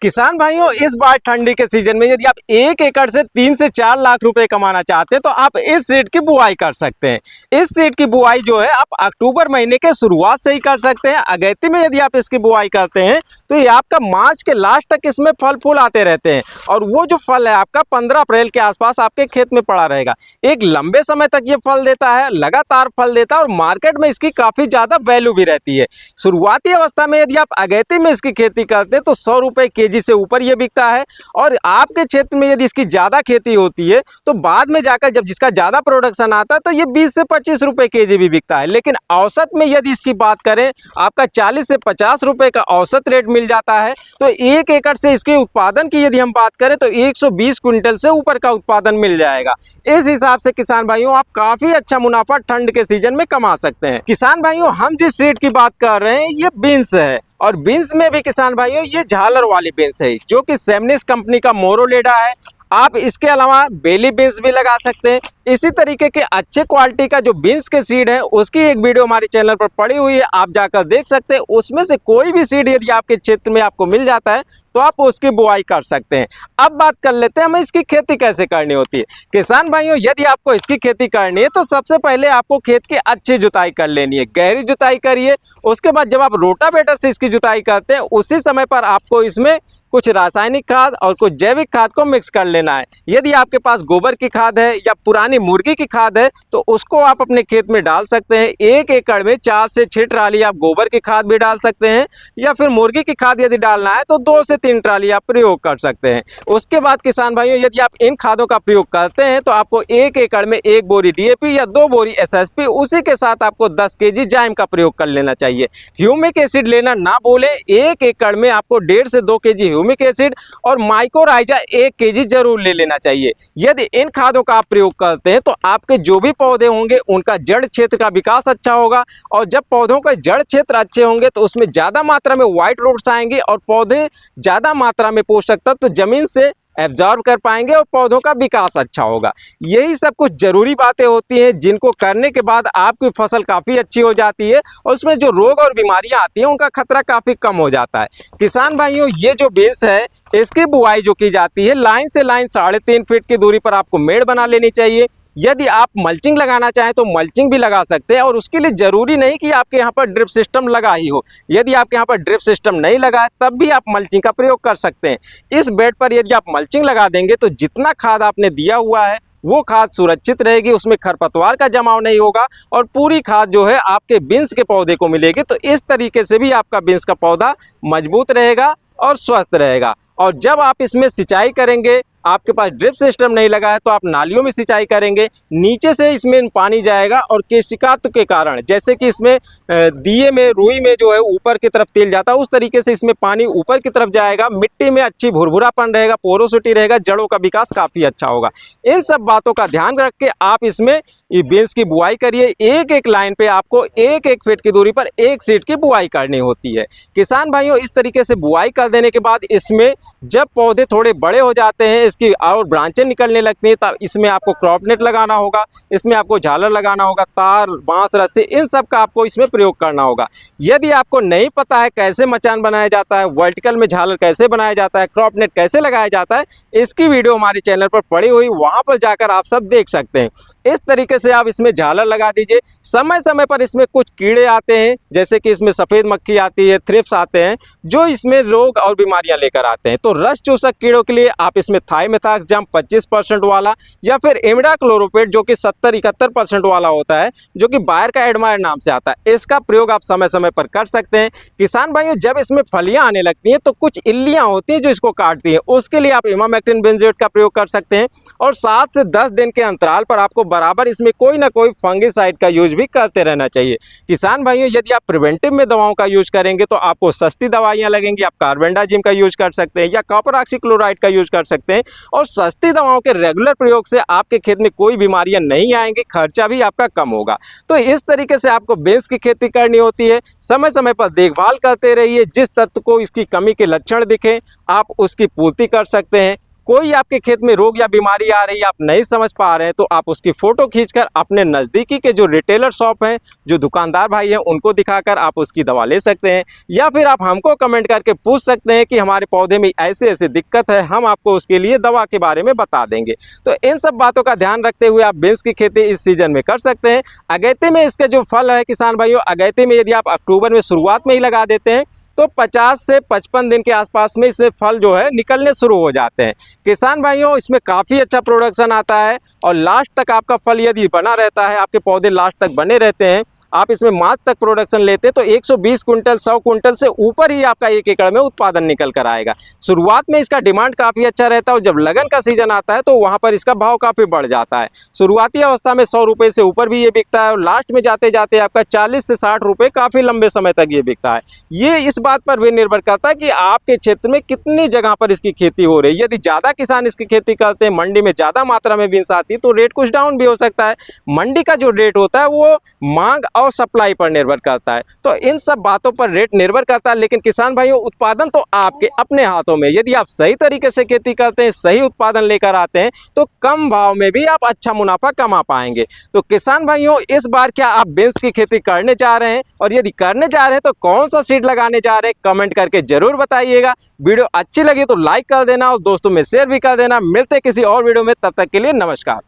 किसान भाइयों, इस बार ठंडी के सीजन में यदि आप 1 एकड़ से 3 से 4 लाख रुपए कमाना चाहते हैं तो आप इस सीड की बुआई कर सकते हैं। इस सीड की बुआई जो है आप अक्टूबर महीने के शुरुआत से ही कर सकते हैं। अगैती में यदि आप इसकी बुआई करते हैं तो ये आपका मार्च के लास्ट तक इसमें फल फूल आते रहते हैं और वो जो फल है आपका 15 अप्रैल के आसपास आपके खेत में पड़ा रहेगा। एक लंबे समय तक ये फल देता है, लगातार फल देता है और मार्केट में इसकी काफ़ी ज़्यादा वैल्यू भी रहती है। शुरुआती अवस्था में यदि आप अगैती में इसकी खेती करते हैं तो 100 रुपये केजी से ऊपर ये बिकता है और आपके क्षेत्र में यदि इसकी ज़्यादा खेती होती है तो बाद में जाकर जब जिसका ज़्यादा प्रोडक्शन आता है तो ये 20 से 25 रुपये केजी भी बिकता है। लेकिन औसत में यदि इसकी बात करें आपका 40 से 50 रुपये का औसत रेट मिल जाता है। तो 1 एकड़ से इसके उत्पादन की यदि हम बात करें तो 120 क्विंटल से ऊपर का उत्पादन मिल जाएगा। इस हिसाब से किसान भाइयों आप काफ़ी अच्छा मुनाफा ठंड के सीजन में कमा सकते हैं। किसान भाइयों, हम जिस सीड की बात कर रहे हैं ये बीन्स है और बीन्स में भी किसान भाइयों ये झालर वाली बीन्स है जो कि सेमनिस कंपनी का मोरोलेडा है। आप इसके अलावा बेली बीन्स भी लगा सकते हैं। इसी तरीके के अच्छे क्वालिटी का जो बीन्स के सीड है उसकी एक वीडियो हमारे चैनल पर पड़ी हुई है, आप जाकर देख सकते हैं। उसमें से कोई भी सीड यदि आपके क्षेत्र में आपको मिल जाता है तो आप उसकी बुआई कर सकते हैं। अब बात कर लेते हैं हमें इसकी खेती कैसे करनी होती है। किसान भाइयों, यदि आपको इसकी खेती करनी है तो सबसे पहले आपको खेत की अच्छी जुताई कर लेनी है, गहरी जुताई करिए। उसके बाद जब आप रोटावेटर से इसकी जुताई करते हैं उसी समय पर आपको इसमें कुछ रासायनिक खाद और कुछ जैविक खाद को मिक्स कर लेना है। यदि आपके पास गोबर की खाद है या पुरानी मुर्गी की खाद है तो उसको आप अपने खेत में डाल सकते हैं। 1 एकड़ में 4 से 6 ट्राली आप गोबर की खाद भी डाल सकते हैं या फिर मुर्गी की खाद यदि डालना है तो 2 से 3 ट्राली आप प्रयोग कर सकते हैं। उसके बाद किसान भाइयों, यदि आप इन खादों का प्रयोग करते हैं तो आपको 1 एकड़ में 1 बोरी DAP या 2 बोरी SSP, उसी के साथ आपको 10 kg जाइम का प्रयोग कर लेना चाहिए। ह्यूमिक एसिड लेना ना भूलें। 1 एकड़ में आपको 1.5 से 2 kg ह्यूमिक एसिड और माइकोराइजा 1 kg जरूर ले लेना चाहिए। यदि इन खादों का आप प्रयोग करते हैं तो आपके जो भी पौधे होंगे उनका जड़ क्षेत्र का विकास अच्छा होगा और जब पौधों के जड़ क्षेत्र अच्छे होंगे तो उसमें ज़्यादा मात्रा में व्हाइट रूट्स आएंगे और पौधे ज़्यादा मात्रा में पोषक तत्व तो जमीन से एब्जॉर्ब कर पाएंगे और पौधों का विकास अच्छा होगा। यही सब कुछ जरूरी बातें होती हैं जिनको करने के बाद आपकी फसल काफ़ी अच्छी हो जाती है और उसमें जो रोग और बीमारियां आती हैं उनका खतरा काफ़ी कम हो जाता है। किसान भाइयों, ये जो बीन्स है इसकी बुआई जो की जाती है लाइन से लाइन 3.5 फीट की दूरी पर आपको मेड़ बना लेनी चाहिए। यदि आप मल्चिंग लगाना चाहें तो मल्चिंग भी लगा सकते हैं और उसके लिए ज़रूरी नहीं कि आपके यहाँ पर ड्रिप सिस्टम लगा ही हो। यदि आपके यहाँ पर ड्रिप सिस्टम नहीं लगा है तब भी आप मल्चिंग का प्रयोग कर सकते हैं। इस बेड पर यदि आप मल्चिंग लगा देंगे तो जितना खाद आपने दिया हुआ है वो खाद सुरक्षित रहेगी, उसमें खरपतवार का जमाव नहीं होगा और पूरी खाद जो है आपके बीन्स के पौधे को मिलेगी। तो इस तरीके से भी आपका बीन्स का पौधा मजबूत रहेगा और स्वस्थ रहेगा। और जब आप इसमें सिंचाई करेंगे, आपके पास ड्रिप सिस्टम नहीं लगा है तो आप नालियों में सिंचाई करेंगे, नीचे से इसमें पानी जाएगा और केशिकात्व के कारण जैसे कि इसमें दिए में रुई में जो है ऊपर की तरफ तेल जाता है उस तरीके से इसमें पानी ऊपर की तरफ जाएगा। मिट्टी में अच्छी भुरभुरापन रहेगा, पोरोसिटी रहेगा, जड़ों का विकास काफ़ी अच्छा होगा। इन सब बातों का ध्यान रख के आप इसमें ये बीन्स की बुआई करिए। एक एक लाइन पे आपको 1-1 फीट की दूरी पर एक सीड की बुआई करनी होती है। किसान भाइयों, इस तरीके से बुआई कर देने के बाद इसमें जब पौधे थोड़े बड़े हो जाते हैं, इसकी और ब्रांचें निकलने लगती हैं, तब इसमें आपको क्रॉप नेट लगाना होगा, इसमें आपको झालर लगाना होगा, तार, बांस, रस्सी, इन सब का आपको इसमें प्रयोग करना होगा। यदि आपको नहीं पता है कैसे मचान बनाया जाता है, वर्टिकल में झालर कैसे बनाया जाता है, क्रॉप नेट कैसे लगाया जाता है, इसकी वीडियो हमारे चैनल पर पड़ी हुई, वहाँ पर जाकर आप सब देख सकते हैं। इस तरीके से आप इसमें झालर लगा दीजिए। समय समय पर इसमें कुछ कीड़े आते हैं जैसे कि इसमें सफ़ेद मक्खी आती है, थ्रिप्स आते हैं जो इसमें रोग और बीमारियां लेकर आते हैं। तो रस चूसक कीड़ों के लिए आप इसमें थाइमेथाक्सजम 25% वाला या फिर इमिडाक्लोरोपेट जो कि 70-71% वाला होता है, जो कि बायर का एडमायर नाम से आता है, इसका प्रयोग आप समय समय पर कर सकते हैं। किसान भाइयों, जब इसमें फलियां आने लगती हैं तो कुछ इल्लियां होती हैं जो इसको काटती हैं, उसके लिए आप इमामेक्टिन बेंजोएट का प्रयोग कर सकते हैं और 7 से 10 दिन के अंतराल पर आपको बराबर इसमें कोई ना कोई फंगिसाइड का यूज भी करते रहना चाहिए। किसान भाइयों, यदि आप प्रिवेंटिव में दवाओं का यूज करेंगे तो आपको सस्ती दवाइयाँ लगेंगी। आप कार्बेंडाजिम का यूज कर सकते हैं या कॉपर ऑक्सीक्लोराइड का यूज कर सकते हैं और सस्ती दवाओं के रेगुलर प्रयोग से आपके खेत में कोई बीमारियां नहीं आएंगी, खर्चा भी आपका कम होगा। तो इस तरीके से आपको बीन्स की खेती करनी होती है। समय समय पर देखभाल करते रहिए, जिस तत्व को इसकी कमी के लक्षण दिखें आप उसकी पूर्ति कर सकते हैं। कोई आपके खेत में रोग या बीमारी आ रही है, आप नहीं समझ पा रहे हैं, तो आप उसकी फ़ोटो खींचकर अपने नज़दीकी के जो रिटेलर शॉप हैं, जो दुकानदार भाई हैं, उनको दिखाकर आप उसकी दवा ले सकते हैं। या फिर आप हमको कमेंट करके पूछ सकते हैं कि हमारे पौधे में ऐसे-ऐसे दिक्कत है, हम आपको उसके लिए दवा के बारे में बता देंगे। तो इन सब बातों का ध्यान रखते हुए आप बीन्स की खेती इस सीज़न में कर सकते हैं। अगैते में इसका जो फल है किसान भाइयों, अगैते में यदि आप अक्टूबर में शुरुआत में ही लगा देते हैं तो 50 से 55 दिन के आसपास में इससे फल जो है निकलने शुरू हो जाते हैं। किसान भाइयों, इसमें काफ़ी अच्छा प्रोडक्शन आता है और लास्ट तक आपका फल यदि बना रहता है, आपके पौधे लास्ट तक बने रहते हैं, आप इसमें मार्च तक प्रोडक्शन लेते हैं तो 120 कुंटल 100 कुंटल से ऊपर ही आपका 1 एकड़ में उत्पादन निकल कर आएगा। शुरुआत में इसका डिमांड काफ़ी अच्छा रहता है और जब लगन का सीजन आता है तो वहाँ पर इसका भाव काफ़ी बढ़ जाता है। शुरुआती अवस्था में 100 रुपये से ऊपर भी ये बिकता है और लास्ट में जाते जाते आपका 40 से 60 रुपये काफ़ी लंबे समय तक ये बिकता है। ये इस बात पर भी निर्भर करता है कि आपके क्षेत्र में कितनी जगह पर इसकी खेती हो रही है। यदि ज़्यादा किसान इसकी खेती करते हैं, मंडी में ज़्यादा मात्रा में बीन्स आती है तो रेट कुछ डाउन भी हो सकता है। मंडी का जो रेट होता है वो मांग और सप्लाई पर निर्भर करता है। तो इन सब बातों पर रेट निर्भर करता है, लेकिन किसान भाइयों उत्पादन तो आपके अपने हाथों में। यदि आप सही तरीके से खेती करते हैं, सही उत्पादन लेकर आते हैं तो कम भाव में भी आप अच्छा मुनाफा कमा पाएंगे। तो किसान भाइयों, इस बार क्या आप बीन्स की खेती करने जा रहे हैं, और यदि करने जा रहे हैं तो कौन सा सीड लगाने जा रहे हैं, कमेंट करके जरूर बताइएगा। वीडियो अच्छी लगी तो लाइक कर देना और दोस्तों में शेयर भी कर देना। मिलते किसी और वीडियो में, तब तक के लिए नमस्कार।